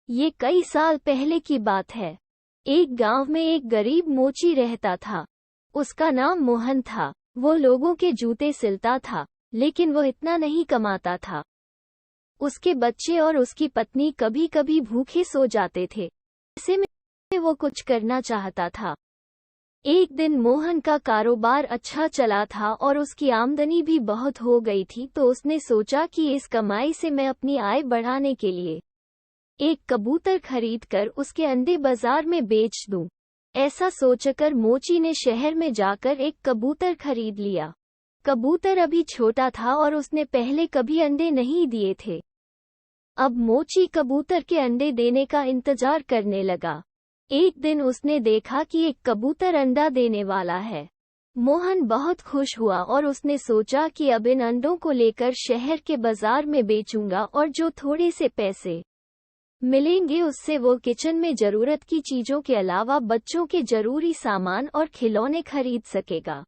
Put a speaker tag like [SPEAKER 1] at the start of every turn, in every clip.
[SPEAKER 1] ये कई साल पहले की बात है। एक गांव में एक गरीब मोची रहता था। उसका नाम मोहन था। वो लोगों के जूते सिलता था, लेकिन वो इतना नहीं कमाता था। उसके बच्चे और उसकी पत्नी कभी कभी भूखे सो जाते थे। ऐसे में वो कुछ करना चाहता था। एक दिन मोहन का कारोबार अच्छा चला था और उसकी आमदनी भी बहुत हो गई थी, तो उसने सोचा कि इस कमाई से मैं अपनी आय बढ़ाने के लिए एक कबूतर खरीदकर उसके अंडे बाजार में बेच दूं। ऐसा सोचकर मोची ने शहर में जाकर एक कबूतर खरीद लिया। कबूतर अभी छोटा था और उसने पहले कभी अंडे नहीं दिए थे। अब मोची कबूतर के अंडे देने का इंतजार करने लगा। एक दिन उसने देखा कि एक कबूतर अंडा देने वाला है। मोहन बहुत खुश हुआ और उसने सोचा कि अब इन अंडों को लेकर शहर के बाजार में बेचूंगा और जो थोड़े से पैसे मिलेंगे उससे वो किचन में जरूरत की चीजों के अलावा बच्चों के जरूरी सामान और खिलौने खरीद सकेगा।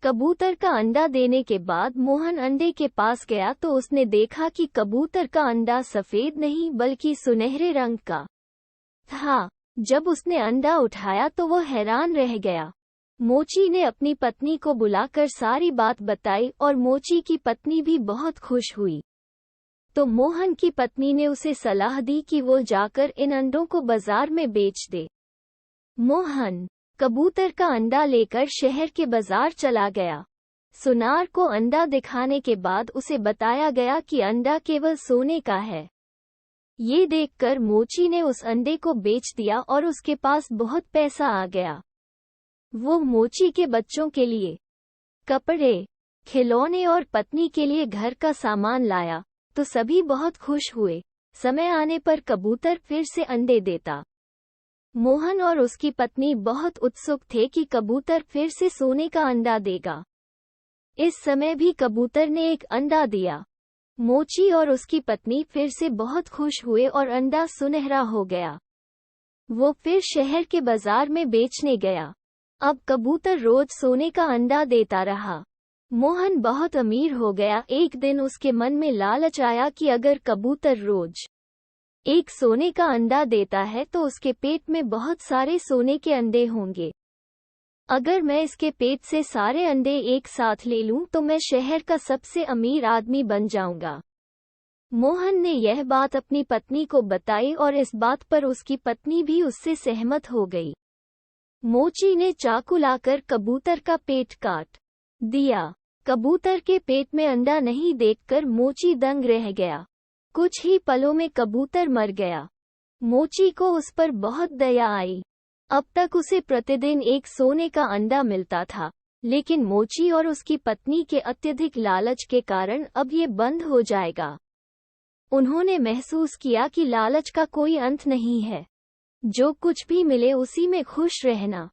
[SPEAKER 1] कबूतर का अंडा देने के बाद मोहन अंडे के पास गया तो उसने देखा कि कबूतर का अंडा सफेद नहीं बल्कि सुनहरे रंग का था। जब उसने अंडा उठाया तो वो हैरान रह गया। मोची ने अपनी पत्नी को बुलाकर सारी बात बताई और मोची की पत्नी भी बहुत खुश हुई। तो मोहन की पत्नी ने उसे सलाह दी कि वो जाकर इन अंडों को बाजार में बेच दे। मोहन कबूतर का अंडा लेकर शहर के बाजार चला गया। सुनार को अंडा दिखाने के बाद उसे बताया गया कि अंडा केवल सोने का है। ये देखकर मोची ने उस अंडे को बेच दिया और उसके पास बहुत पैसा आ गया। वो मोची के बच्चों के लिए कपड़े, खिलौने और पत्नी के लिए घर का सामान लाया, तो सभी बहुत खुश हुए। समय आने पर कबूतर फिर से अंडे देता। मोहन और उसकी पत्नी बहुत उत्सुक थे कि कबूतर फिर से सोने का अंडा देगा। इस समय भी कबूतर ने एक अंडा दिया। मोची और उसकी पत्नी फिर से बहुत खुश हुए और अंडा सुनहरा हो गया। वो फिर शहर के बाजार में बेचने गया। अब कबूतर रोज सोने का अंडा देता रहा। मोहन बहुत अमीर हो गया। एक दिन उसके मन में लालच आया कि अगर कबूतर रोज एक सोने का अंडा देता है तो उसके पेट में बहुत सारे सोने के अंडे होंगे। अगर मैं इसके पेट से सारे अंडे एक साथ ले लूं तो मैं शहर का सबसे अमीर आदमी बन जाऊंगा। मोहन ने यह बात अपनी पत्नी को बताई और इस बात पर उसकी पत्नी भी उससे सहमत हो गई। मोची ने चाकू लाकर कबूतर का पेट काट दिया। कबूतर के पेट में अंडा नहीं देखकर मोची दंग रह गया। कुछ ही पलों में कबूतर मर गया। मोची को उस पर बहुत दया आई। अब तक उसे प्रतिदिन एक सोने का अंडा मिलता था, लेकिन मोची और उसकी पत्नी के अत्यधिक लालच के कारण अब ये बंद हो जाएगा। उन्होंने महसूस किया कि लालच का कोई अंत नहीं है। जो कुछ भी मिले उसी में खुश रहना।